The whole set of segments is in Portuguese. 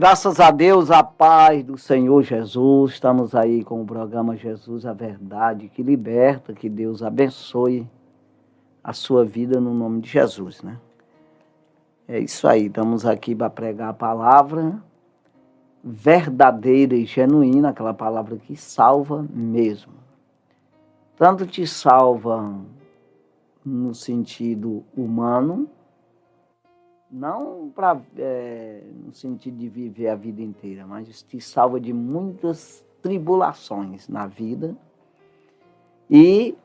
Graças a Deus, a paz do Senhor Jesus. Estamos aí com o programa Jesus, a Verdade que Liberta. Que Deus abençoe a sua vida no nome de Jesus, né? É isso aí, estamos aqui para pregar a palavra verdadeira e genuína, aquela palavra que salva mesmo. Tanto te salva no sentido humano, não no sentido de viver a vida inteira, mas te salva de muitas tribulações na vida e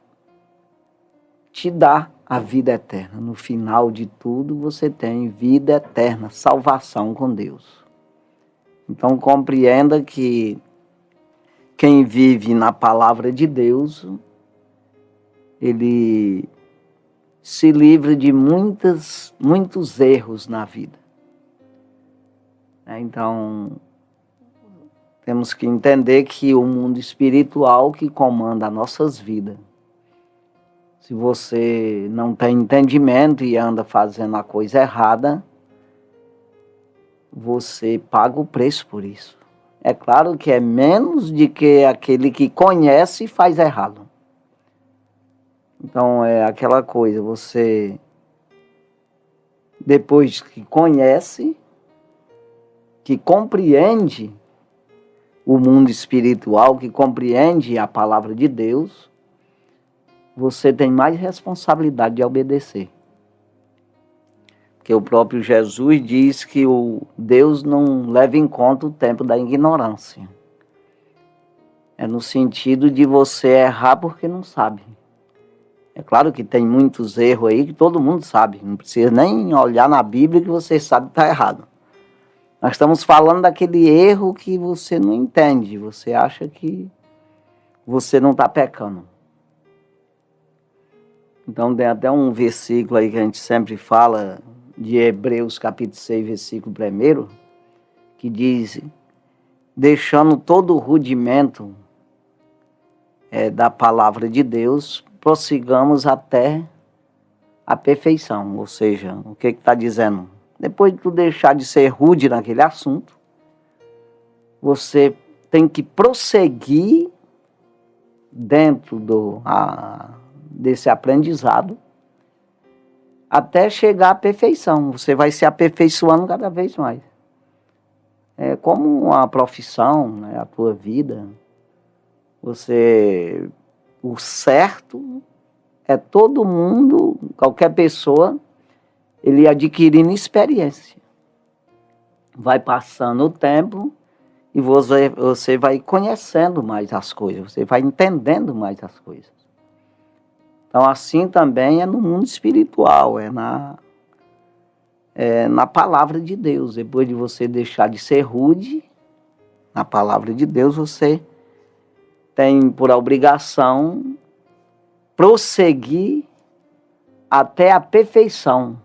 te dá a vida eterna. No final de tudo, você tem vida eterna, salvação com Deus. Então, compreenda que quem vive na palavra de Deus, ele se livra de muitos erros na vida. Então, temos que entender que o mundo espiritual que comanda as nossas vidas. Se você não tem entendimento e anda fazendo a coisa errada, você paga o preço por isso. É claro que é menos de que aquele que conhece e faz errado. Então, é aquela coisa, você, depois que conhece, que compreende o mundo espiritual, que compreende a palavra de Deus, você tem mais responsabilidade de obedecer. Porque o próprio Jesus diz que Deus não leva em conta o tempo da ignorância. É no sentido de você errar porque não sabe. É claro que tem muitos erros aí que todo mundo sabe. Não precisa nem olhar na Bíblia que você sabe que está errado. Nós estamos falando daquele erro que você não entende. Você acha que você não está pecando. Então tem até um versículo aí que a gente sempre fala, de Hebreus capítulo 6, versículo 1, que diz, deixando todo o rudimento da palavra de Deus, prossigamos até a perfeição. Ou seja, o que está dizendo? Depois de tu deixar de ser rude naquele assunto, você tem que prosseguir dentro desse aprendizado até chegar à perfeição. Você vai se aperfeiçoando cada vez mais. É como uma profissão, né, a tua vida. O certo é todo mundo, qualquer pessoa, ele adquirindo experiência. Vai passando o tempo e você vai conhecendo mais as coisas, você vai entendendo mais as coisas. Então, assim também é no mundo espiritual, é na palavra de Deus. Depois de você deixar de ser rude, na palavra de Deus, você tem por obrigação prosseguir até a perfeição,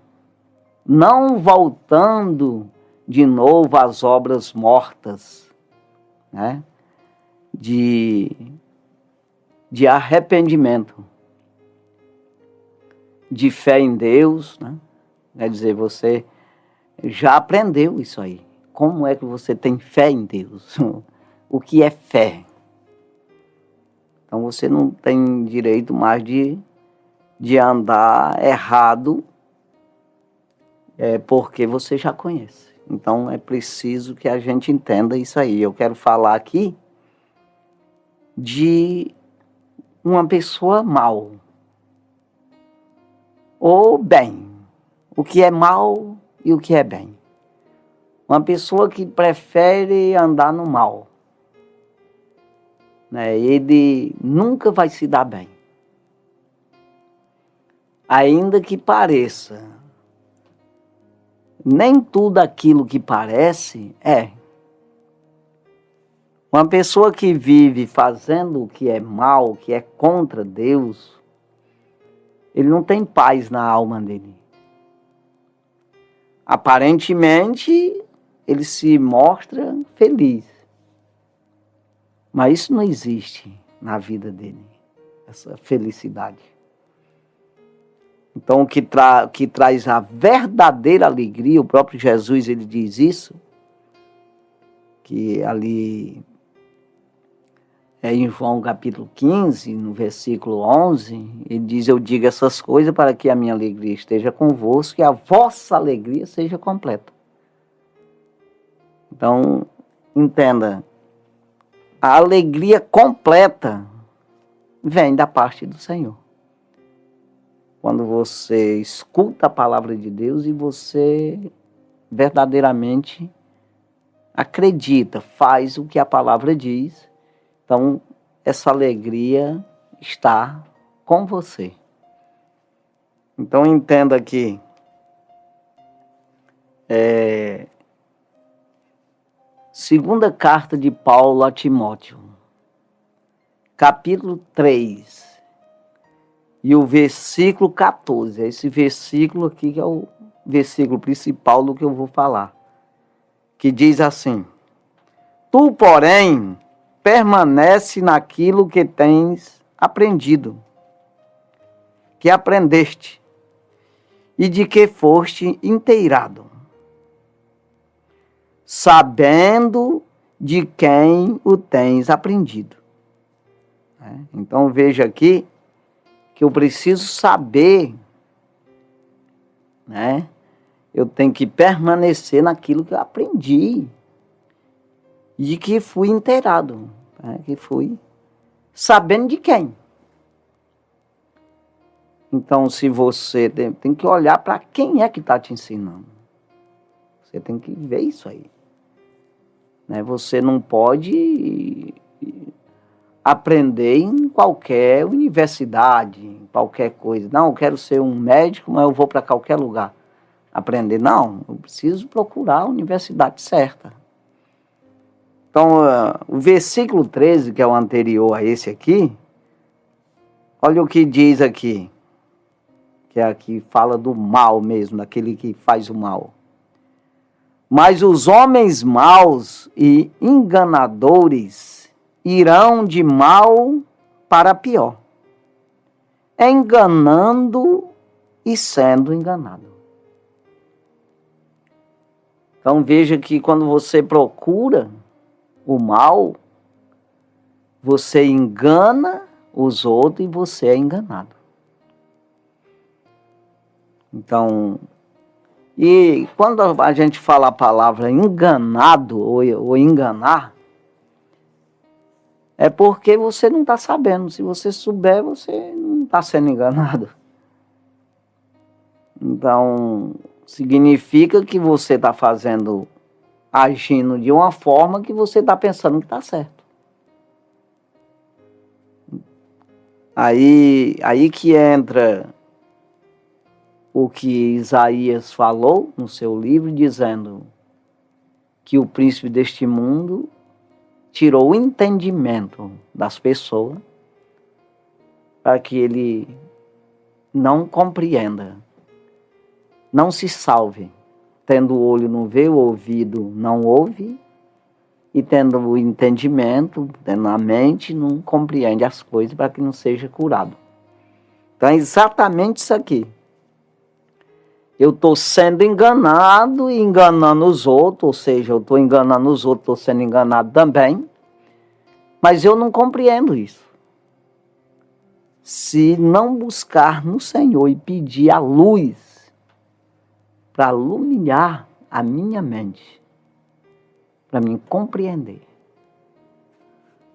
não voltando de novo às obras mortas, né? de arrependimento, de fé em Deus, né? Quer dizer, você já aprendeu isso aí. Como é que você tem fé em Deus? O que é fé? Então você não tem direito mais de andar errado, porque você já conhece. Então é preciso que a gente entenda isso aí. Eu quero falar aqui de uma pessoa mal ou bem. O que é mal e o que é bem. Uma pessoa que prefere andar no mal, né? Ele nunca vai se dar bem. Ainda que pareça. Nem tudo aquilo que parece é. Uma pessoa que vive fazendo o que é mal, que é contra Deus, ele não tem paz na alma dele. Aparentemente, ele se mostra feliz. Mas isso não existe na vida dele, essa felicidade. Então, o que traz a verdadeira alegria, o próprio Jesus ele diz isso, que ali em João capítulo 15, no versículo 11, ele diz: eu digo essas coisas para que a minha alegria esteja convosco e a vossa alegria seja completa. Então, entenda, a alegria completa vem da parte do Senhor. Quando você escuta a palavra de Deus e você verdadeiramente acredita, faz o que a palavra diz, então essa alegria está com você. Então entenda que segunda carta de Paulo a Timóteo, capítulo 3, e o versículo 14. Esse versículo aqui que é o versículo principal do que eu vou falar. Que diz assim: tu, porém, permanece naquilo que tens aprendido, que aprendeste, e de que foste inteirado, sabendo de quem o tens aprendido. Então veja aqui que eu preciso saber, né? Eu tenho que permanecer naquilo que eu aprendi e que fui inteirado, né? Que fui sabendo de quem. Então, se você tem que olhar para quem é que está te ensinando. Você tem que ver isso aí. Né? Você não pode aprender em qualquer universidade, em qualquer coisa. Não, eu quero ser um médico, mas eu vou para qualquer lugar aprender. Não, eu preciso procurar a universidade certa. Então, o versículo 13, que é o anterior a esse aqui, olha o que diz aqui, que aqui fala do mal mesmo, daquele que faz o mal. Mas os homens maus e enganadores irão de mal para pior, enganando e sendo enganado. Então veja que quando você procura o mal, você engana os outros e você é enganado. Então, e quando a gente fala a palavra enganado ou enganar, é porque você não está sabendo. Se você souber, você não está sendo enganado. Então, significa que você está agindo de uma forma que você está pensando que está certo. Aí que entra o que Isaías falou no seu livro, dizendo que o príncipe deste mundo tirou o entendimento das pessoas para que ele não compreenda, não se salve. Tendo o olho não vê, o ouvido não ouve, e tendo o entendimento, tendo a mente, não compreende as coisas para que não seja curado. Então é exatamente isso aqui. Eu estou sendo enganado e enganando os outros, ou seja, eu estou enganando os outros, estou sendo enganado também, mas eu não compreendo isso. Se não buscar no Senhor e pedir a luz para iluminar a minha mente, para mim compreender.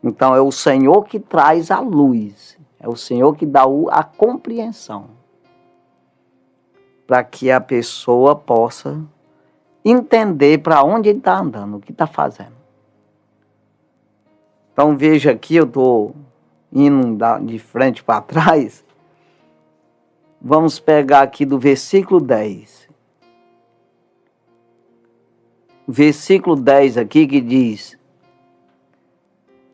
Então é o Senhor que traz a luz, é o Senhor que dá a compreensão, para que a pessoa possa entender para onde ele está andando, o que está fazendo. Então veja aqui, eu estou indo de frente para trás. Vamos pegar aqui do versículo 10. Versículo 10 aqui que diz: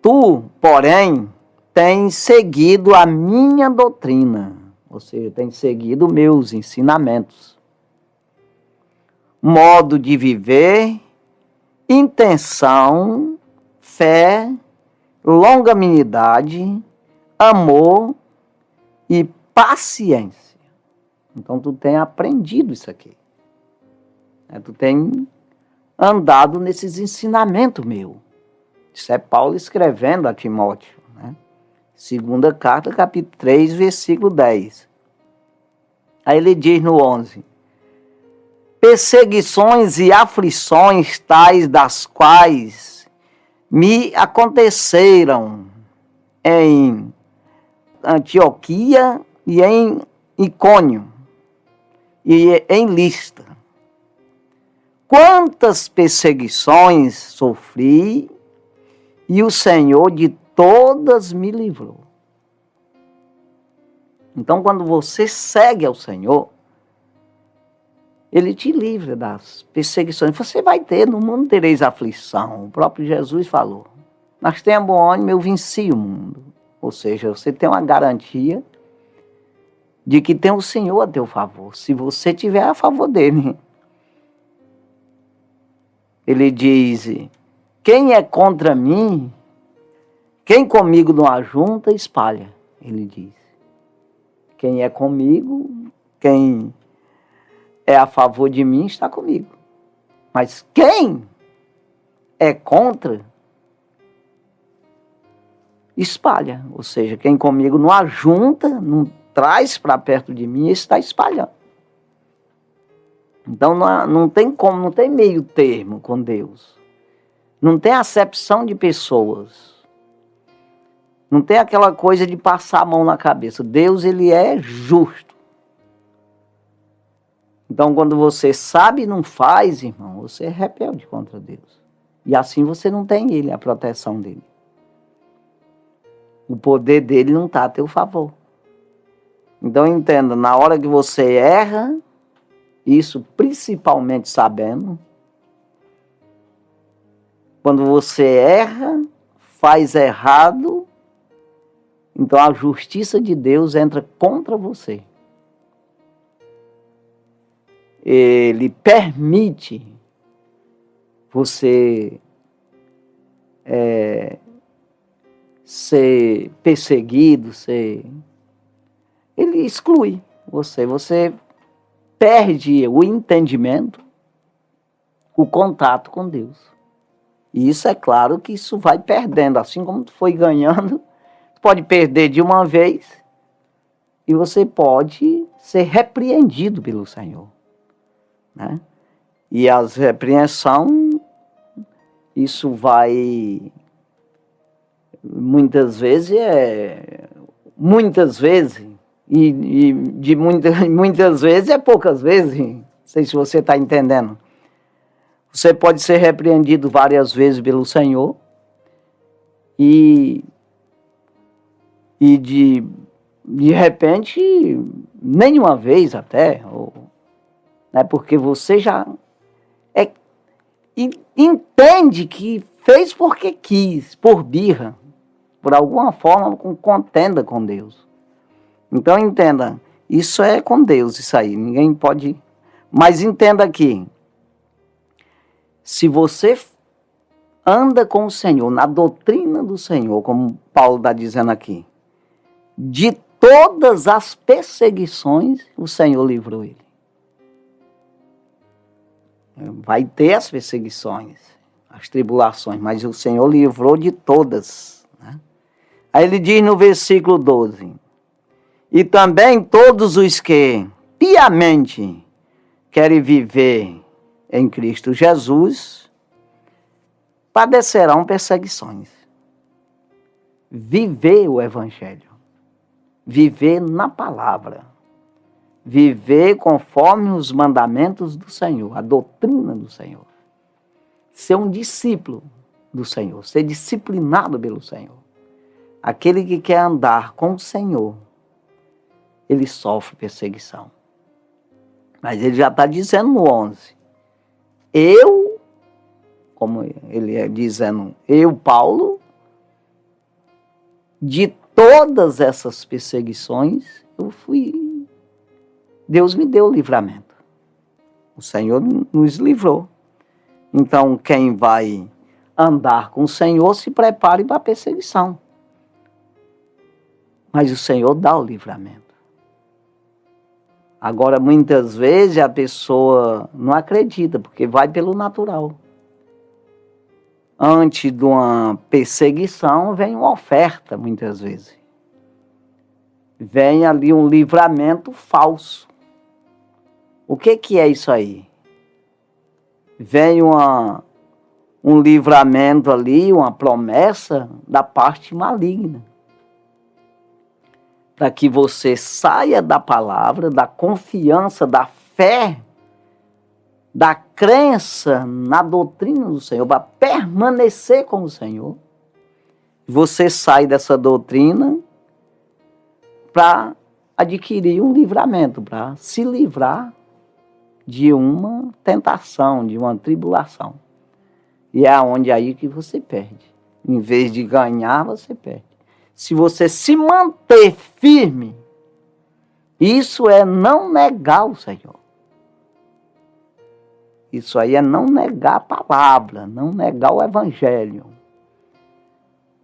tu, porém, tens seguido a minha doutrina, ou seja, tens seguido meus ensinamentos, modo de viver, intenção, fé, longanimidade, amor e paciência. Então tu tem aprendido isso aqui. Tu tem andado nesses ensinamentos meus. Isso é Paulo escrevendo a Timóteo, né? Segunda carta, capítulo 3, versículo 10. Aí ele diz no 11: perseguições e aflições tais das quais me aconteceram em Antioquia e em Icônio e em Listra. Quantas perseguições sofri, e o Senhor de todas me livrou. Então, quando você segue ao Senhor, Ele te livra das perseguições. Você vai ter, no mundo tereis aflição. O próprio Jesus falou: mas tenha bom ânimo, eu venci o mundo. Ou seja, você tem uma garantia de que tem o Senhor a teu favor, se você tiver a favor dele. Ele diz: quem é contra mim, quem comigo não ajunta, espalha. Ele diz: quem é comigo, quem é a favor de mim, está comigo. Mas quem é contra, espalha. Ou seja, quem comigo não ajunta, não traz para perto de mim, está espalhando. Então não tem como, não tem meio termo com Deus. Não tem acepção de pessoas. Não tem aquela coisa de passar a mão na cabeça. Deus, ele é justo. Então, quando você sabe e não faz, irmão, você é rebelde contra Deus. E assim você não tem ele, a proteção dele. O poder dele não está a teu favor. Então, entenda, na hora que você erra, isso principalmente sabendo, quando você erra, faz errado, então a justiça de Deus entra contra você. Ele permite você ser perseguido, ele exclui você perde o entendimento, o contato com Deus. E isso é claro que isso vai perdendo, assim como tu foi ganhando, tu pode perder de uma vez e você pode ser repreendido pelo Senhor, né? E as repreensões, isso vai, muitas vezes, e de muitas vezes é poucas vezes, não sei se você está entendendo. Você pode ser repreendido várias vezes pelo Senhor e de repente, nenhuma vez até, né, porque você já entende que fez porque quis, por birra, por alguma forma, com contenda com Deus. Então entenda, isso é com Deus, isso aí, ninguém pode... Mas entenda aqui, se você anda com o Senhor, na doutrina do Senhor, como Paulo está dizendo aqui, de todas as perseguições, o Senhor livrou ele. Vai ter as perseguições, as tribulações, mas o Senhor livrou de todas, né? Aí ele diz no versículo 12: e também todos os que piamente querem viver em Cristo Jesus padecerão perseguições. Viver o Evangelho, viver na palavra, viver conforme os mandamentos do Senhor, a doutrina do Senhor. Ser um discípulo do Senhor, ser disciplinado pelo Senhor. Aquele que quer andar com o Senhor, ele sofre perseguição. Mas ele já está dizendo no 11, como ele é dizendo, eu, Paulo, de todas essas perseguições, Deus me deu o livramento. O Senhor nos livrou. Então, quem vai andar com o Senhor, se prepare para a perseguição. Mas o Senhor dá o livramento. Agora, muitas vezes, a pessoa não acredita, porque vai pelo natural. antes de uma perseguição, vem uma oferta, muitas vezes. Vem ali um livramento falso. O que é isso aí? Vem um livramento ali, uma promessa da parte maligna. Para que você saia da palavra, da confiança, da fé, da crença na doutrina do Senhor, para permanecer com o Senhor. Você sai dessa doutrina para adquirir um livramento, para se livrar de uma tentação, de uma tribulação. E é onde aí que você perde. Em vez de ganhar, você perde. Se você se manter firme, isso é não negar o Senhor. Isso aí é não negar a palavra, não negar o evangelho.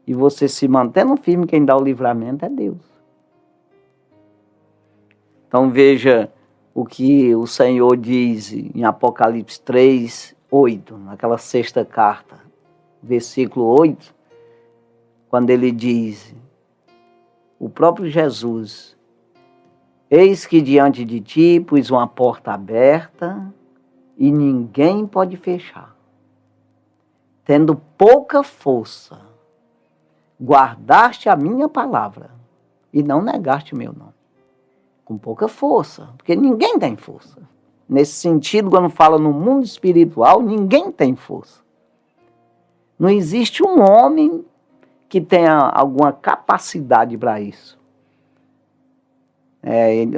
E você se mantendo firme, quem dá o livramento é Deus. Então veja o que o Senhor diz em Apocalipse 3:8, naquela sexta carta, versículo 8, quando ele diz, o próprio Jesus, eis que diante de ti pus uma porta aberta e ninguém pode fechar. Tendo pouca força, guardaste a minha palavra e não negaste meu nome. Com pouca força, porque ninguém tem força. Nesse sentido, quando fala no mundo espiritual, ninguém tem força. Não existe um homem que tenha alguma capacidade para isso.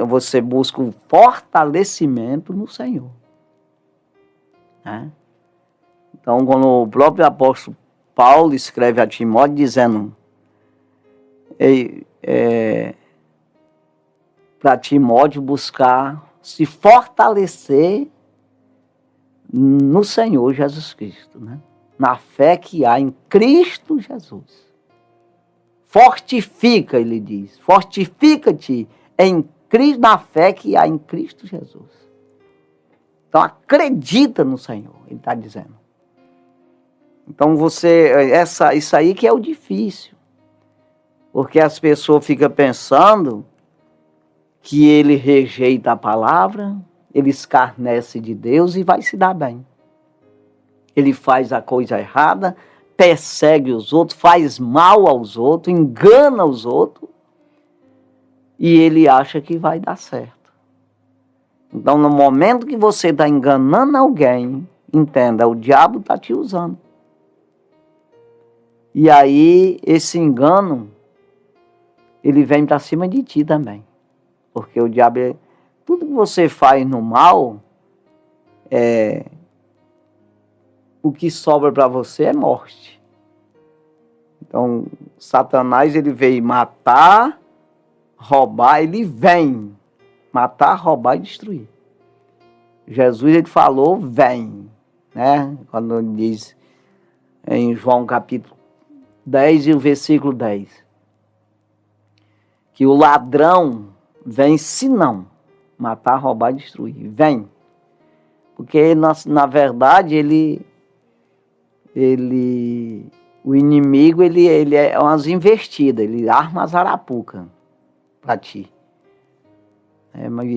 Você busca um fortalecimento no Senhor. Então, quando o próprio apóstolo Paulo escreve a Timóteo dizendo para Timóteo buscar se fortalecer no Senhor Jesus Cristo, na fé que há em Cristo Jesus. Fortifica, ele diz, fortifica-te em Cristo, na fé que há em Cristo Jesus. Então acredita no Senhor, ele está dizendo. Então isso aí que é o difícil. Porque as pessoas ficam pensando que ele rejeita a palavra, ele escarnece de Deus e vai se dar bem. Ele faz a coisa errada, persegue os outros, faz mal aos outros, engana os outros, e ele acha que vai dar certo. Então, no momento que você está enganando alguém, entenda, o diabo está te usando. E aí, esse engano, ele vem para cima de ti também. Porque o diabo, tudo que você faz no mal, o que sobra para você é morte. Então, Satanás, ele veio matar, roubar, ele vem matar, roubar e destruir. Jesus, ele falou, vem, quando ele diz em João capítulo 10 e o versículo 10, que o ladrão vem senão matar, roubar e destruir. Vem. Porque, na verdade, o inimigo, ele é umas investidas, ele arma as arapucas para ti. Mas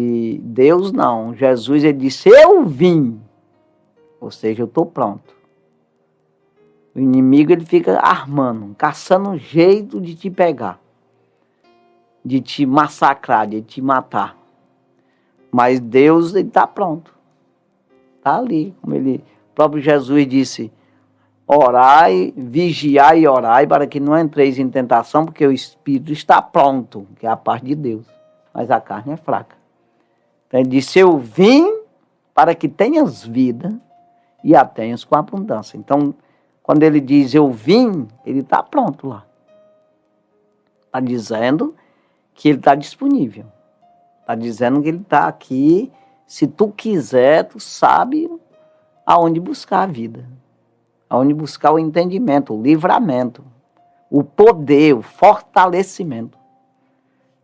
Deus não. Jesus, ele disse, eu vim. Ou seja, eu estou pronto. O inimigo, ele fica armando, caçando um jeito de te pegar, de te massacrar, de te matar. Mas Deus, ele está pronto. Está ali, como o próprio Jesus disse, orai, vigiai e orai para que não entreis em tentação, porque o Espírito está pronto, que é a parte de Deus, mas a carne é fraca. Então ele disse, eu vim para que tenhas vida e a tenhas com abundância. Então, quando ele diz eu vim, ele está pronto lá. Está dizendo que ele está disponível. Está dizendo que ele está aqui. Se tu quiser, tu sabe aonde buscar a vida. Aonde buscar o entendimento, o livramento, o poder, o fortalecimento.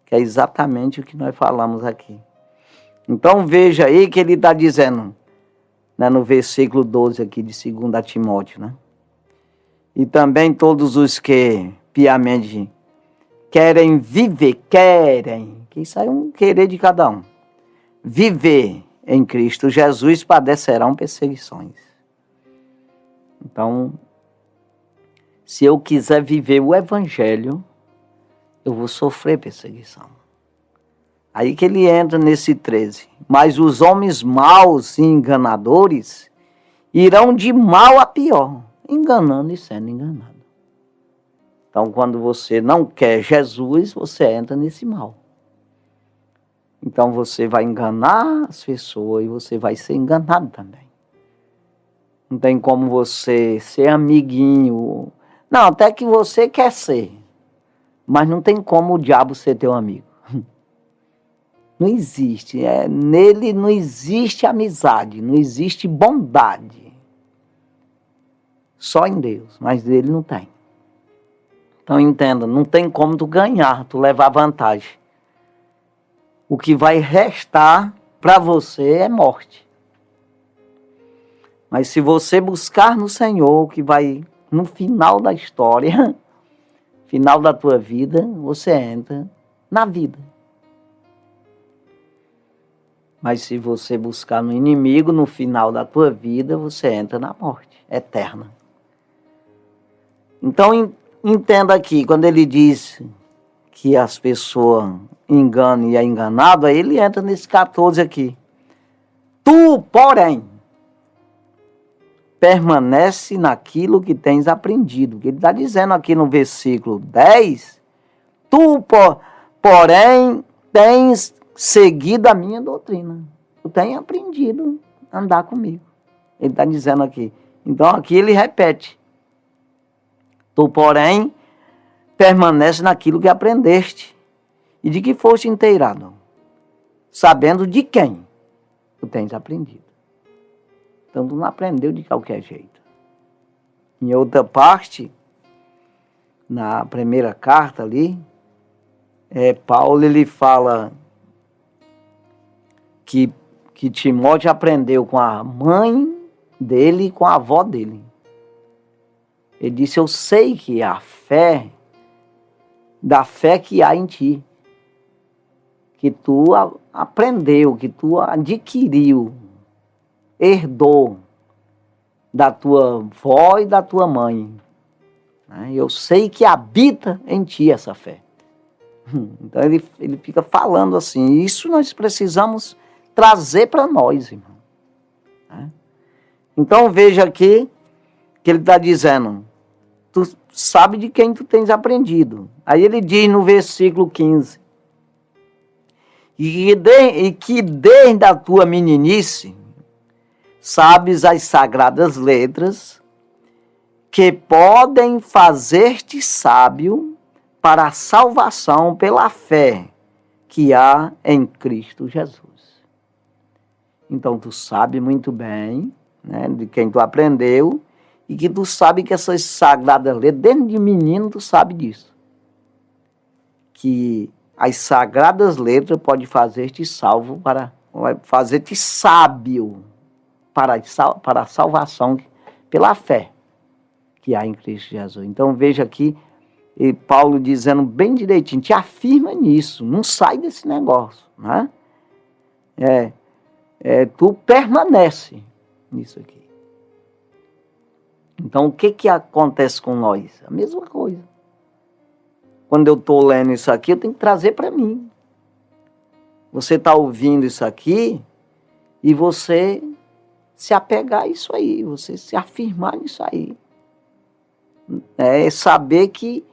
Que é exatamente o que nós falamos aqui. Então veja aí que ele está dizendo, no versículo 12 aqui de 2 Timóteo, e também todos os que piamente querem viver, que isso aí é um querer de cada um, viver em Cristo Jesus, padecerão perseguições. Então, se eu quiser viver o Evangelho, eu vou sofrer perseguição. Aí que ele entra nesse 13. Mas os homens maus e enganadores irão de mal a pior, enganando e sendo enganado. Então, quando você não quer Jesus, você entra nesse mal. Então, você vai enganar as pessoas e você vai ser enganado também. Não tem como você ser amiguinho. Não, até que você quer ser. Mas não tem como o diabo ser teu amigo. Não existe. Nele não existe amizade, não existe bondade. Só em Deus, mas nele não tem. Então entenda, não tem como tu ganhar, tu levar vantagem. O que vai restar para você é morte. Mas se você buscar no Senhor, o que vai no final da história, final da tua vida, você entra na vida. Mas se você buscar no inimigo, no final da tua vida, você entra na morte eterna. Então entenda aqui, quando ele diz que as pessoas enganam e é enganado, aí ele entra nesse 14 aqui. Tu, porém, permanece naquilo que tens aprendido. Que ele está dizendo aqui no versículo 10, tu, porém, tens seguido a minha doutrina. Tu tens aprendido a andar comigo. Ele está dizendo aqui. Então aqui ele repete. Tu, porém, permanece naquilo que aprendeste e de que foste inteirado, sabendo de quem tu tens aprendido. Então, tu não aprendeu de qualquer jeito. Em outra parte, na primeira carta ali, Paulo ele fala que Timóteo aprendeu com a mãe dele e com a avó dele. Ele disse, eu sei que a fé, da fé que há em ti, que tu aprendeu, que tu adquiriu, herdou da tua avó e da tua mãe. Eu sei que habita em ti essa fé. Então ele fica falando assim, isso nós precisamos trazer para nós, irmão. Então veja aqui que ele está dizendo, tu sabe de quem tu tens aprendido. Aí ele diz no versículo 15, e que desde a tua meninice sabes as sagradas letras que podem fazer-te sábio para a salvação pela fé que há em Cristo Jesus. Então tu sabe muito bem, né, de quem tu aprendeu, e que tu sabe que essas sagradas letras, desde de menino tu sabe disso. Que as sagradas letras podem fazer-te salvo fazer-te sábio para a salvação pela fé que há em Cristo Jesus. Então veja aqui, Paulo dizendo bem direitinho, te afirma nisso, não sai desse negócio, né? Tu permanece nisso aqui. Então o que acontece com nós? A mesma coisa. Quando eu estou lendo isso aqui, eu tenho que trazer para mim. Você está ouvindo isso aqui e você se apegar a isso aí, você se afirmar nisso aí. É saber que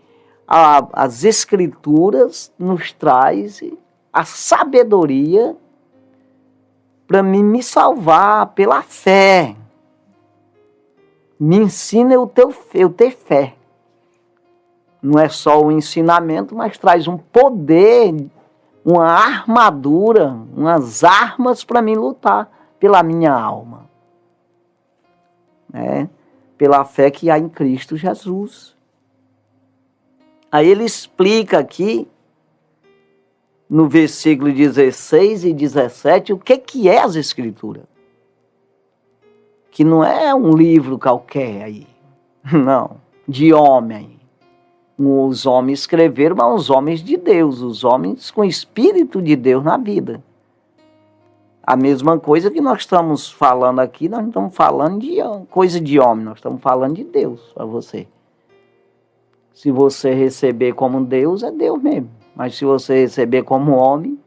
as Escrituras nos trazem a sabedoria para me salvar pela fé. Me ensina eu ter fé. Não é só o ensinamento, mas traz um poder, uma armadura, umas armas para mim lutar pela minha alma. Pela fé que há em Cristo Jesus. Aí ele explica aqui, no versículo 16 e 17, o que é as Escrituras. Que não é um livro qualquer aí. Não. de homem. Os homens escreveram, mas os homens de Deus, os homens com o Espírito de Deus na vida. A mesma coisa que nós estamos falando aqui, nós não estamos falando de coisa de homem, nós estamos falando de Deus para você. Se você receber como Deus, é Deus mesmo. Mas se você receber como homem,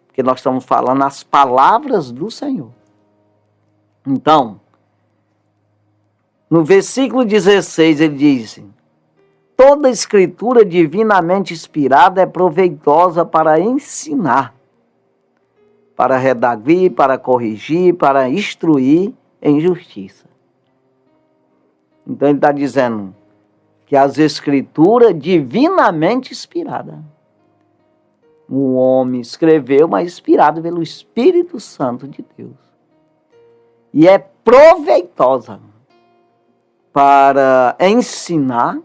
porque nós estamos falando as palavras do Senhor. Então, no versículo 16 ele diz: toda escritura divinamente inspirada é proveitosa para ensinar, para redarguir, para corrigir, para instruir em justiça. Então ele está dizendo que as escrituras divinamente inspiradas. O homem escreveu, mas inspirado pelo Espírito Santo de Deus. E é proveitosa para ensinar,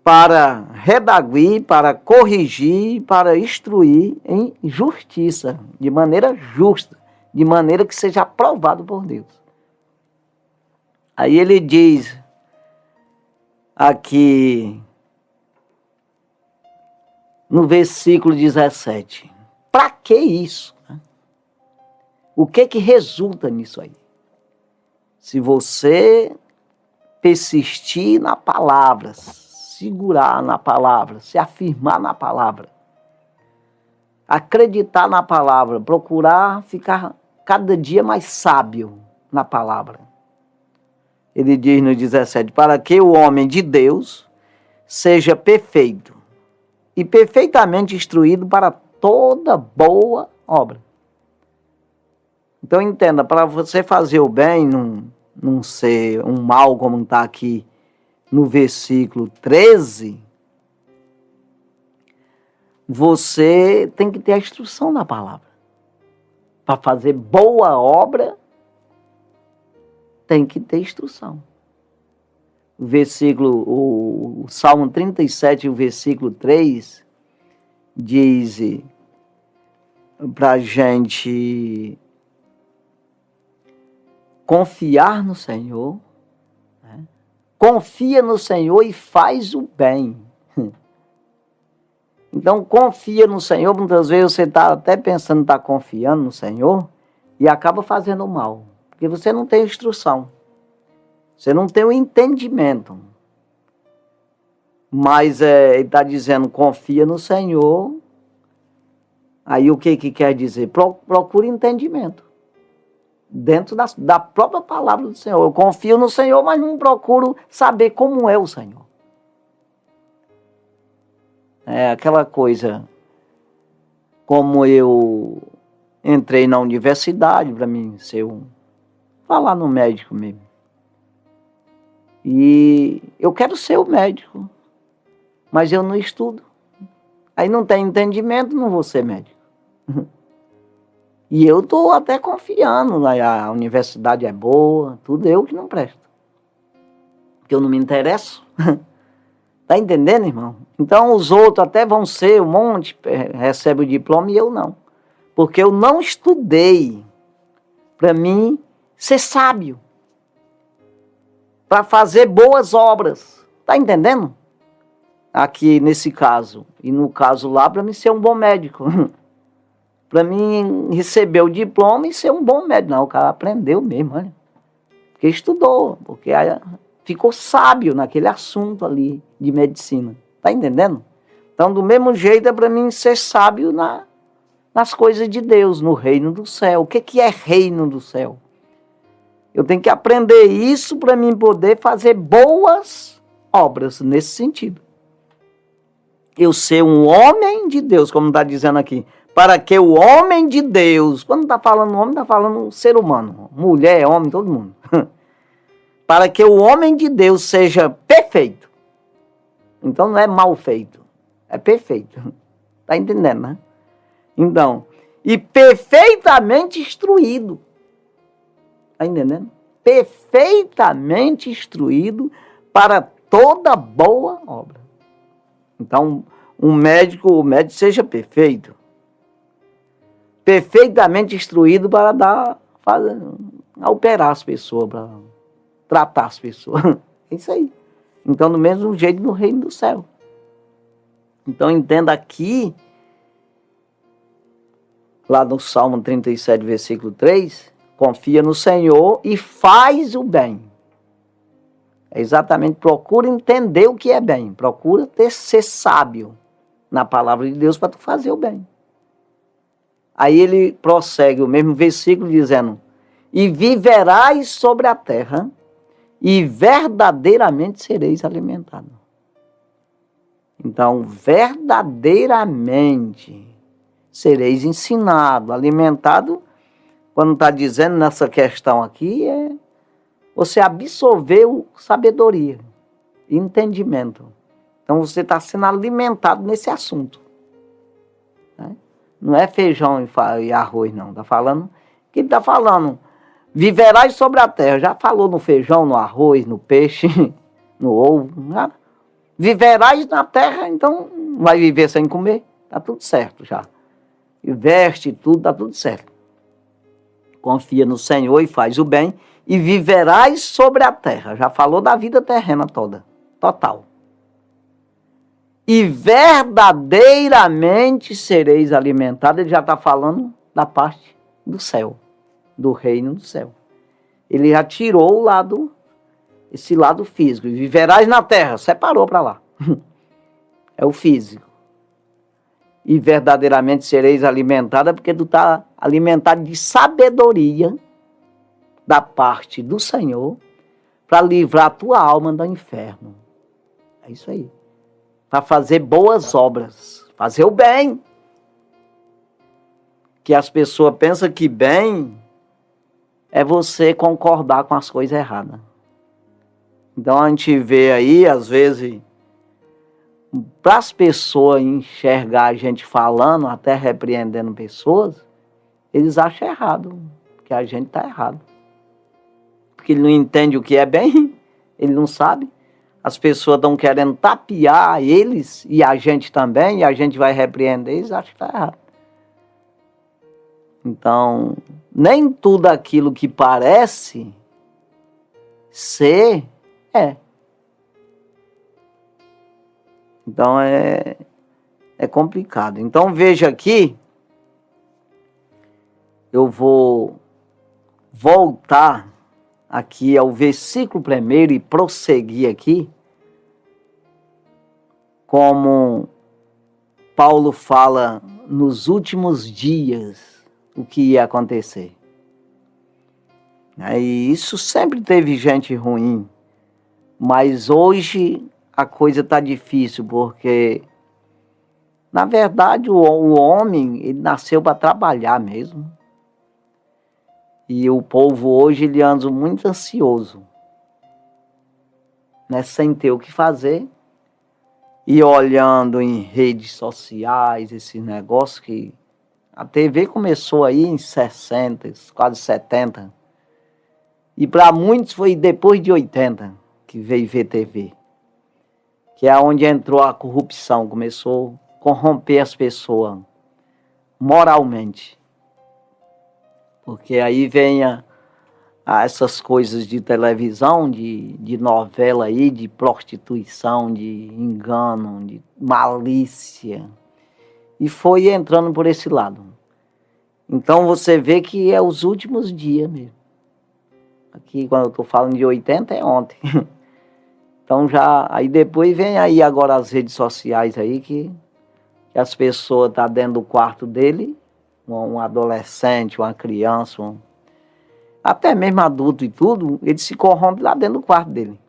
para redarguir, para corrigir, para instruir em justiça, de maneira justa, de maneira que seja aprovado por Deus. Aí ele diz aqui no versículo 17, para que isso? O que resulta nisso aí? Se você persistir na palavra, segurar na palavra, se afirmar na palavra, acreditar na palavra, procurar ficar cada dia mais sábio na palavra. Ele diz no 17, para que o homem de Deus seja perfeito e perfeitamente instruído para toda boa obra. Então entenda, para você fazer o bem, não ser um mal como está aqui no versículo 13, você tem que ter a instrução na palavra. Para fazer boa obra, tem que ter instrução. O Salmo 37, o versículo 3, diz para a gente confiar no Senhor, né? Confia no Senhor e faz o bem. Então, confia no Senhor. Muitas vezes você está até pensando em estar confiando no Senhor e acaba fazendo mal, porque você não tem instrução, você não tem o entendimento. Mas ele está dizendo, confia no Senhor. Aí o que quer dizer? Procure entendimento dentro da própria palavra do Senhor. Eu confio no Senhor, mas não procuro saber como é o Senhor. É aquela coisa, como eu entrei na universidade para mim ser falar no médico mesmo. E eu quero ser o médico, mas eu não estudo. Aí não tem entendimento, não vou ser médico. E eu estou até confiando, a universidade é boa, tudo, eu que não presto. Porque eu não me interesso. Tá entendendo, irmão? Então os outros até vão ser um monte, recebe o diploma e eu não. Porque eu não estudei para mim ser sábio, para fazer boas obras. Tá entendendo? Aqui nesse caso, e no caso lá, para mim ser um bom médico. Para mim receber o diploma e ser um bom médico. Não, o cara aprendeu mesmo, olha. Porque estudou, porque ficou sábio naquele assunto ali de medicina. Tá entendendo? Então, do mesmo jeito é para mim ser sábio nas coisas de Deus, no reino do céu. O que é reino do céu? Eu tenho que aprender isso para mim poder fazer boas obras nesse sentido. Eu ser um homem de Deus, como está dizendo aqui. Para que o homem de Deus, quando está falando homem, está falando ser humano. Mulher, homem, todo mundo. Para que o homem de Deus seja perfeito. Então não é mal feito, é perfeito. Está entendendo, né? Então, e perfeitamente instruído. Está entendendo? Perfeitamente instruído para toda boa obra. Então, o médico seja perfeito. Perfeitamente instruído para operar as pessoas, para tratar as pessoas. É isso aí. Então, do mesmo jeito, no reino do céu. Então, entenda aqui, lá no Salmo 37, versículo 3, confia no Senhor e faz o bem. É exatamente, procura entender o que é bem. Procura ser sábio na palavra de Deus para tu fazer o bem. Aí ele prossegue o mesmo versículo dizendo, e viverás sobre a terra e verdadeiramente sereis alimentados. Então, verdadeiramente sereis ensinados, alimentado, quando está dizendo nessa questão aqui, é você absorveu sabedoria, entendimento. Então, você está sendo alimentado nesse assunto. Né? Não é feijão e arroz, não. Está falando, que ele está falando, viverás sobre a terra. Já falou no feijão, no arroz, no peixe, no ovo, né? Viverás na terra, então vai viver sem comer, está tudo certo já. E veste tudo, está tudo certo. Confia no Senhor e faz o bem, e viverás sobre a terra. Já falou da vida terrena toda, total. E verdadeiramente sereis alimentados. Ele já está falando da parte do céu, do reino do céu. Ele já tirou o lado, esse lado físico. E viverás na terra, separou para lá. É o físico. E verdadeiramente sereis alimentada, porque tu está alimentado de sabedoria da parte do Senhor para livrar a tua alma do inferno. É isso aí. Para fazer boas obras, fazer o bem. Que as pessoas pensam que bem é você concordar com as coisas erradas. Então a gente vê aí, às vezes, para as pessoas enxergar a gente falando, até repreendendo pessoas, eles acham errado, que a gente está errado. Porque ele não entende o que é bem, ele não sabe. As pessoas estão querendo tapear eles, e a gente também, e a gente vai repreender, eles acham que está errado. Então, nem tudo aquilo que parece ser, é. Então, é complicado. Então, veja aqui, eu vou voltar aqui ao versículo 1 e prosseguir aqui, como Paulo fala nos últimos dias o que ia acontecer. E isso sempre teve gente ruim, mas hoje a coisa está difícil, porque, na verdade, o homem, ele nasceu para trabalhar mesmo. E o povo hoje, ele anda muito ansioso, né, sem ter o que fazer. E olhando em redes sociais, esse negócio que a TV começou aí em 60, quase 70. E para muitos foi depois de 80 que veio ver TV. Que é onde entrou a corrupção, começou a corromper as pessoas moralmente. Porque aí vem essas coisas de televisão, de novela aí, de prostituição, de engano, de malícia. E foi entrando por esse lado. Então você vê que é os últimos dias mesmo. Aqui quando eu estou falando de 80 é ontem. Então já, aí depois vem aí agora as redes sociais aí que as pessoas estão dentro do quarto dele, um adolescente, uma criança, até mesmo adulto e tudo, ele se corrompe lá dentro do quarto dele.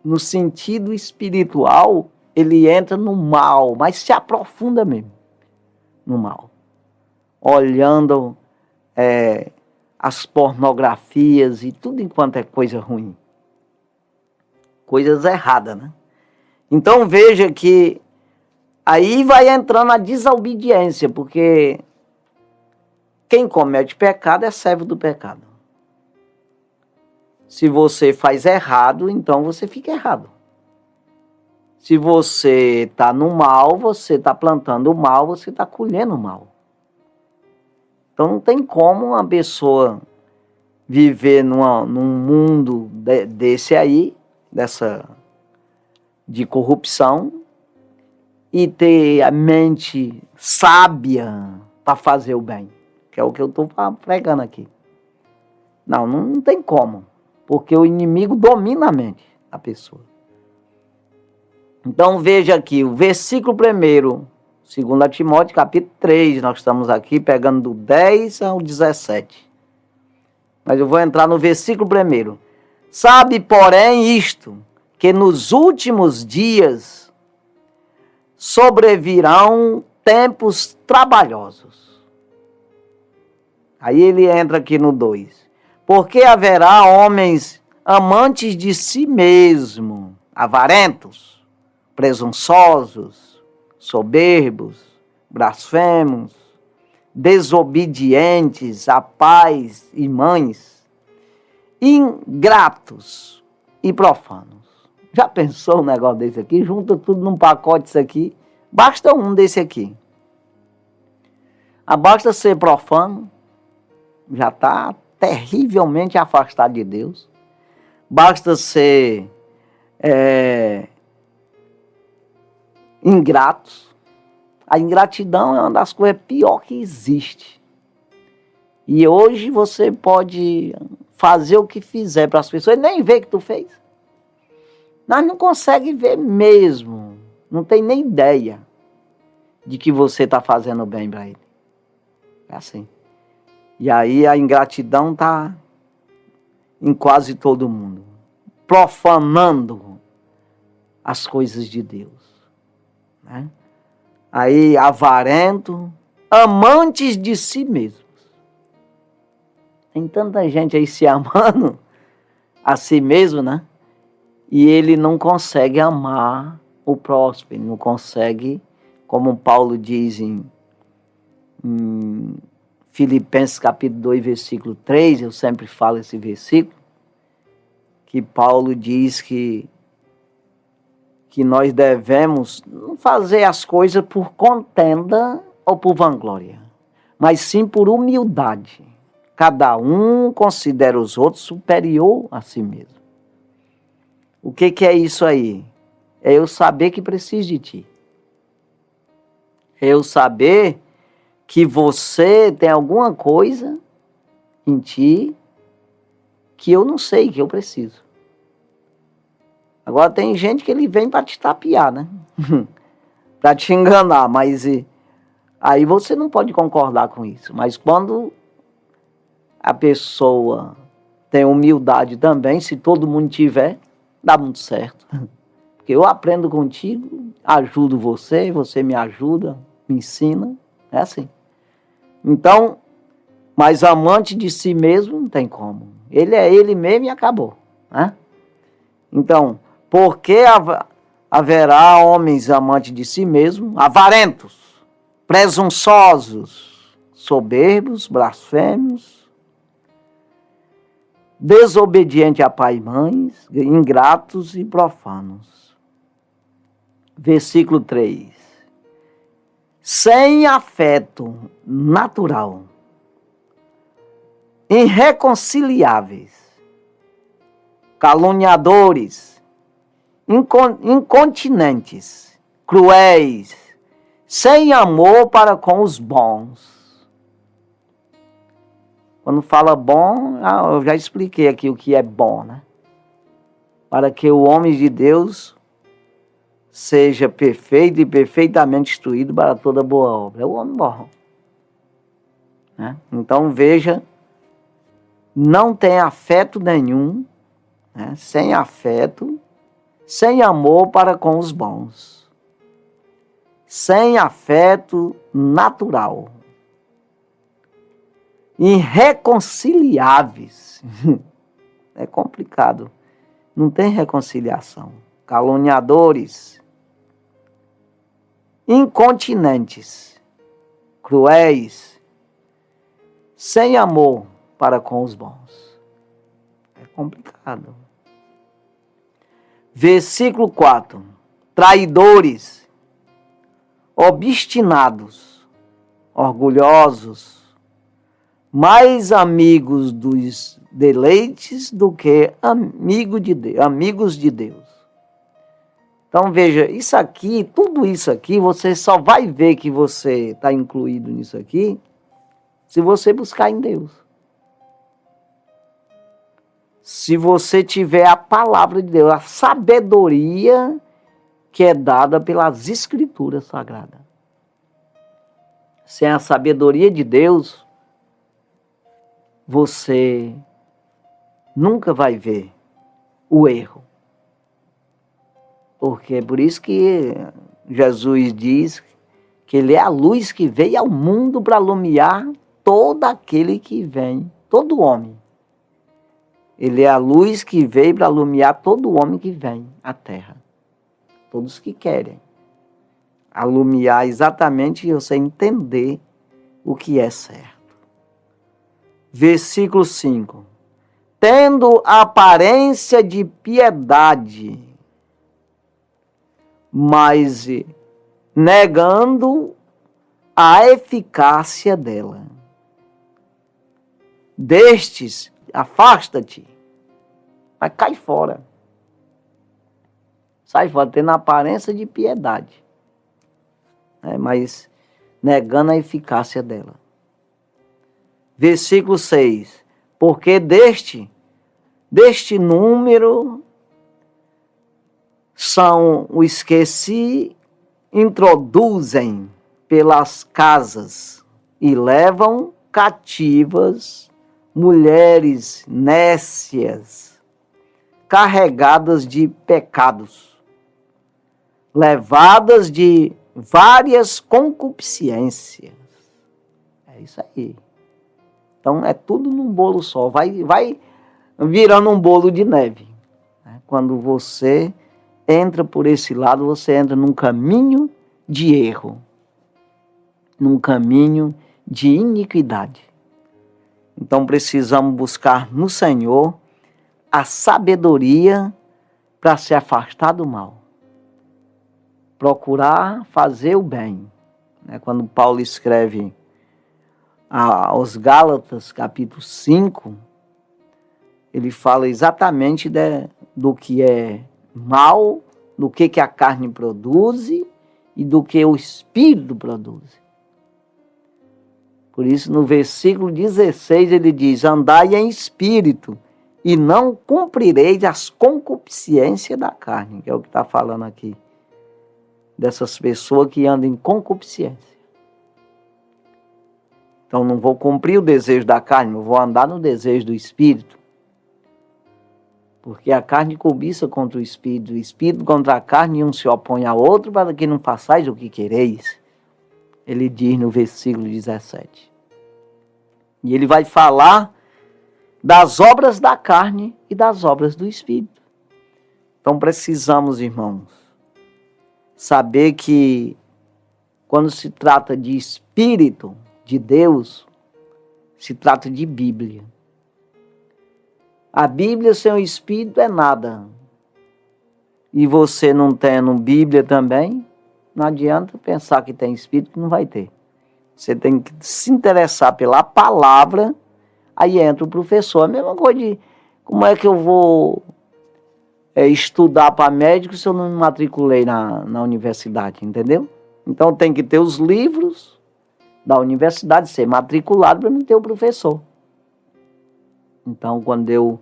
No sentido espiritual, ele entra no mal, mas se aprofunda mesmo no mal. Olhando as pornografias e tudo enquanto é coisa ruim. Coisas erradas, né? Então veja que aí vai entrando a desobediência, porque quem comete pecado é servo do pecado. Se você faz errado, então você fica errado. Se você está no mal, você está plantando o mal, você está colhendo o mal. Então não tem como uma pessoa viver num mundo desse aí, de corrupção, e ter a mente sábia para fazer o bem, que é o que eu estou pregando aqui. Não tem como, porque o inimigo domina a mente da pessoa. Então veja aqui, o versículo 1, 2 Timóteo, capítulo 3, nós estamos aqui pegando do 10 ao 17. Mas eu vou entrar no versículo 1. Sabe, porém, isto, que nos últimos dias sobrevirão tempos trabalhosos. Aí ele entra aqui no 2. Porque haverá homens amantes de si mesmo, avarentos, presunçosos, soberbos, blasfemos, desobedientes a pais e mães, ingratos e profanos. Já pensou um negócio desse aqui? Junta tudo num pacote isso aqui. Basta um desse aqui. Basta ser profano, já está terrivelmente afastado de Deus. Basta ser ingratos. A ingratidão é uma das coisas piores que existe. E hoje você pode fazer o que fizer para as pessoas e nem ver que tu fez. Nós não conseguimos ver mesmo. Não tem nem ideia de que você está fazendo bem para ele. É assim. E aí a ingratidão está em quase todo mundo. Profanando as coisas de Deus. Né? Aí, avarento, amantes de si mesmos. Tem tanta gente aí se amando a si mesmo, né? E ele não consegue amar o próximo, ele não consegue, como Paulo diz em Filipenses capítulo 2, versículo 3, eu sempre falo esse versículo, que Paulo diz que nós devemos não fazer as coisas por contenda ou por vanglória, mas sim por humildade. Cada um considera os outros superior a si mesmo. O que é isso aí? É eu saber que preciso de ti. É eu saber que você tem alguma coisa em ti que eu não sei, que eu preciso. Agora tem gente que ele vem para te tapear, né? Para te enganar, mas aí você não pode concordar com isso. Mas quando a pessoa tem humildade também, se todo mundo tiver, dá muito certo. Porque eu aprendo contigo, ajudo você, você me ajuda, me ensina, é assim. Então, mas amante de si mesmo não tem como. Ele é ele mesmo e acabou, né? Então, porque haverá homens amantes de si mesmo, avarentos, presunçosos, soberbos, blasfemos, desobedientes a pai e mães, ingratos e profanos. Versículo 3. Sem afeto natural, irreconciliáveis, caluniadores, incontinentes, cruéis, sem amor para com os bons. Quando fala bom, eu já expliquei aqui o que é bom, né? Para que o homem de Deus seja perfeito e perfeitamente instruído para toda boa obra. É o homem bom. Né? Então veja, não tem afeto nenhum, né? Sem afeto, sem amor para com os bons, sem afeto natural, irreconciliáveis. É complicado, não tem reconciliação. Caluniadores, incontinentes, cruéis, sem amor para com os bons. É complicado. Versículo 4. Traidores, obstinados, orgulhosos, mais amigos deleites do que amigos de Deus. Então veja, isso aqui, tudo isso aqui, você só vai ver que você está incluído nisso aqui se você buscar em Deus. Se você tiver a palavra de Deus, a sabedoria que é dada pelas Escrituras Sagradas. Sem a sabedoria de Deus, você nunca vai ver o erro. Porque é por isso que Jesus diz que Ele é a luz que veio ao mundo para iluminar todo aquele que vem, todo homem. Ele é a luz que veio para iluminar todo homem que vem à terra. Todos que querem. Alumiar exatamente e você entender o que é certo. Versículo 5. Tendo aparência de piedade, mas negando a eficácia dela. Destes, afasta-te, mas cai fora. Sai fora, tendo aparência de piedade, mas negando a eficácia dela. Versículo 6. Porque deste número são os que se introduzem pelas casas e levam cativas mulheres nécias, carregadas de pecados, levadas de várias concupiscências. É isso aí. Então é tudo num bolo só, vai virando um bolo de neve. Quando você entra por esse lado, você entra num caminho de erro, num caminho de iniquidade. Então precisamos buscar no Senhor a sabedoria para se afastar do mal. Procurar fazer o bem. Quando Paulo escreve aos Gálatas, capítulo 5, ele fala exatamente do que é mal, do que a carne produz e do que o Espírito produz. Por isso, no versículo 16, ele diz: andai em espírito e não cumprireis as concupiscências da carne, que é o que está falando aqui. Dessas pessoas que andam em concupiscência. Então, não vou cumprir o desejo da carne, eu vou andar no desejo do Espírito. Porque a carne cobiça contra o Espírito contra a carne, e um se opõe ao outro, para que não façais o que quereis. Ele diz no versículo 17. E ele vai falar das obras da carne e das obras do Espírito. Então precisamos, irmãos, saber que quando se trata de Espírito de Deus, se trata de Bíblia. A Bíblia sem o Espírito é nada. E você não tendo Bíblia também, não adianta pensar que tem Espírito, que não vai ter. Você tem que se interessar pela palavra, aí entra o professor. A mesma coisa de como é que eu vou estudar para médico se eu não me matriculei na universidade, entendeu? Então tem que ter os livros da universidade, ser matriculado para não ter o professor. Então, quando eu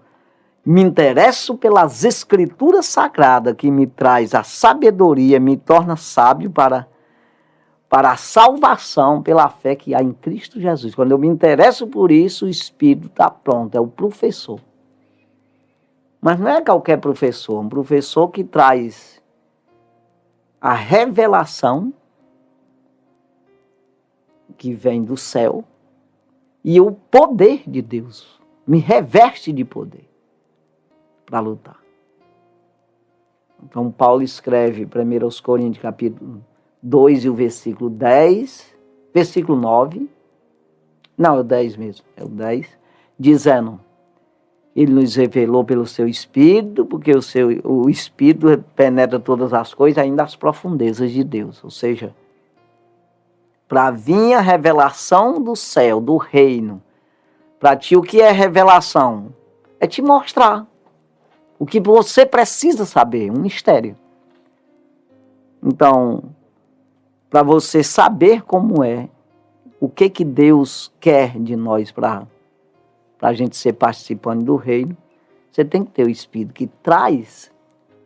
me interesso pelas Escrituras Sagradas, que me traz a sabedoria, me torna sábio para a salvação pela fé que há em Cristo Jesus. Quando eu me interesso por isso, o Espírito está pronto, é o professor. Mas não é qualquer professor, um professor que traz a revelação que vem do céu e o poder de Deus. Me reveste de poder para lutar. Então Paulo escreve 1 Coríntios capítulo 2 e o versículo 10, versículo 9, não, é o 10 mesmo, é o 10, dizendo: ele nos revelou pelo seu Espírito, porque o Espírito penetra todas as coisas, ainda as profundezas de Deus. Ou seja, para vir a revelação do céu, do reino. Para ti, o que é revelação? é te mostrar o que você precisa saber, um mistério. Então, para você saber como é, o que Deus quer de nós para a gente ser participante do reino, você tem que ter o Espírito que traz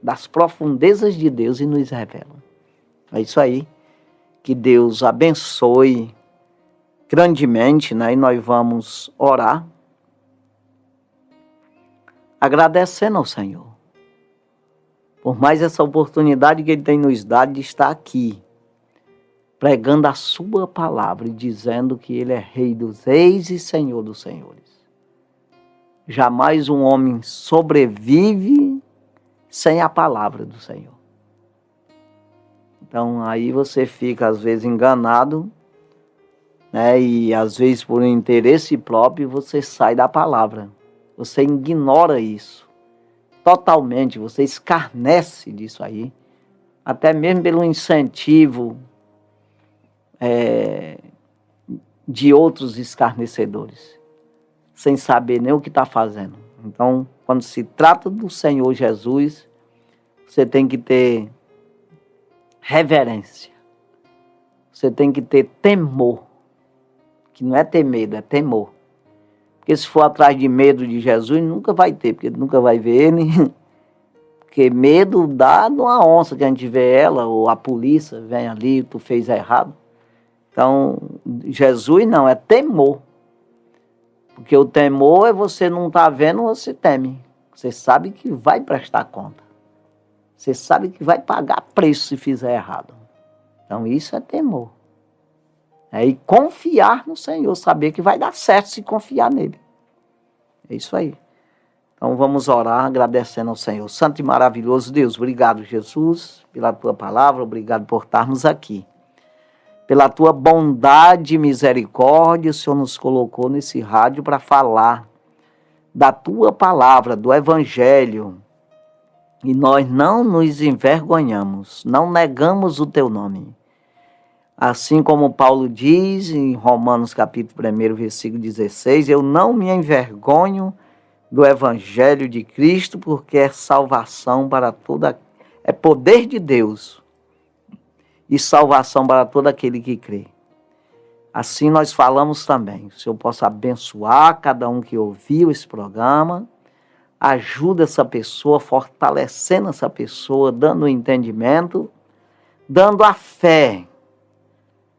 das profundezas de Deus e nos revela. É isso aí. Que Deus abençoe grandemente, né? E nós vamos orar agradecendo ao Senhor por mais essa oportunidade que Ele tem nos dado de estar aqui, pregando a sua palavra e dizendo que Ele é Rei dos Reis e Senhor dos Senhores. Jamais um homem sobrevive sem a palavra do Senhor. Então aí você fica às vezes enganado, né? E às vezes por interesse próprio você sai da palavra. Você ignora isso totalmente, você escarnece disso aí, até mesmo pelo incentivo de outros escarnecedores, sem saber nem o que está fazendo. Então, quando se trata do Senhor Jesus, você tem que ter reverência, você tem que ter temor, que não é ter medo, é temor. Porque se for atrás de medo de Jesus, nunca vai ter, porque nunca vai ver ele. Porque medo dá de uma onça que a gente vê ela, ou a polícia vem ali, tu fez errado. Então, Jesus não, é temor. Porque o temor é você não estar vendo, você teme. Você sabe que vai prestar conta. Você sabe que vai pagar preço se fizer errado. Então, isso é temor. E confiar no Senhor, saber que vai dar certo se confiar nele. É isso aí. Então vamos orar agradecendo ao Senhor. Santo e maravilhoso Deus, obrigado Jesus pela tua palavra, obrigado por estarmos aqui. Pela tua bondade e misericórdia, o Senhor nos colocou nesse rádio para falar da tua palavra, do Evangelho. E nós não nos envergonhamos, não negamos o teu nome. Assim como Paulo diz em Romanos capítulo 1, versículo 16, eu não me envergonho do Evangelho de Cristo, porque é salvação para toda, é poder de Deus e salvação para todo aquele que crê. Assim nós falamos também. O Senhor possa abençoar cada um que ouviu esse programa, ajuda essa pessoa, fortalecendo essa pessoa, dando o entendimento, dando a fé,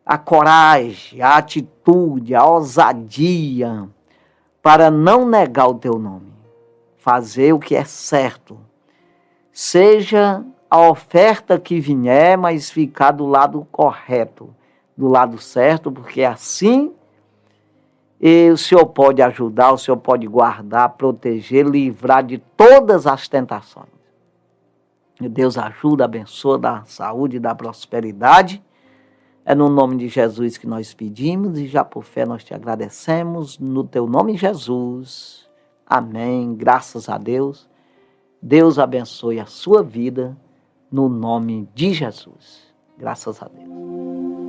a coragem, a atitude, a ousadia, para não negar o teu nome, fazer o que é certo. Seja a oferta que vier, mas ficar do lado correto, do lado certo, porque assim o Senhor pode ajudar, o Senhor pode guardar, proteger, livrar de todas as tentações. E Deus ajuda, abençoa, dá saúde, dá prosperidade. É no nome de Jesus que nós pedimos e já por fé nós te agradecemos. No teu nome, Jesus. Amém. Graças a Deus. Deus abençoe a sua vida no nome de Jesus. Graças a Deus.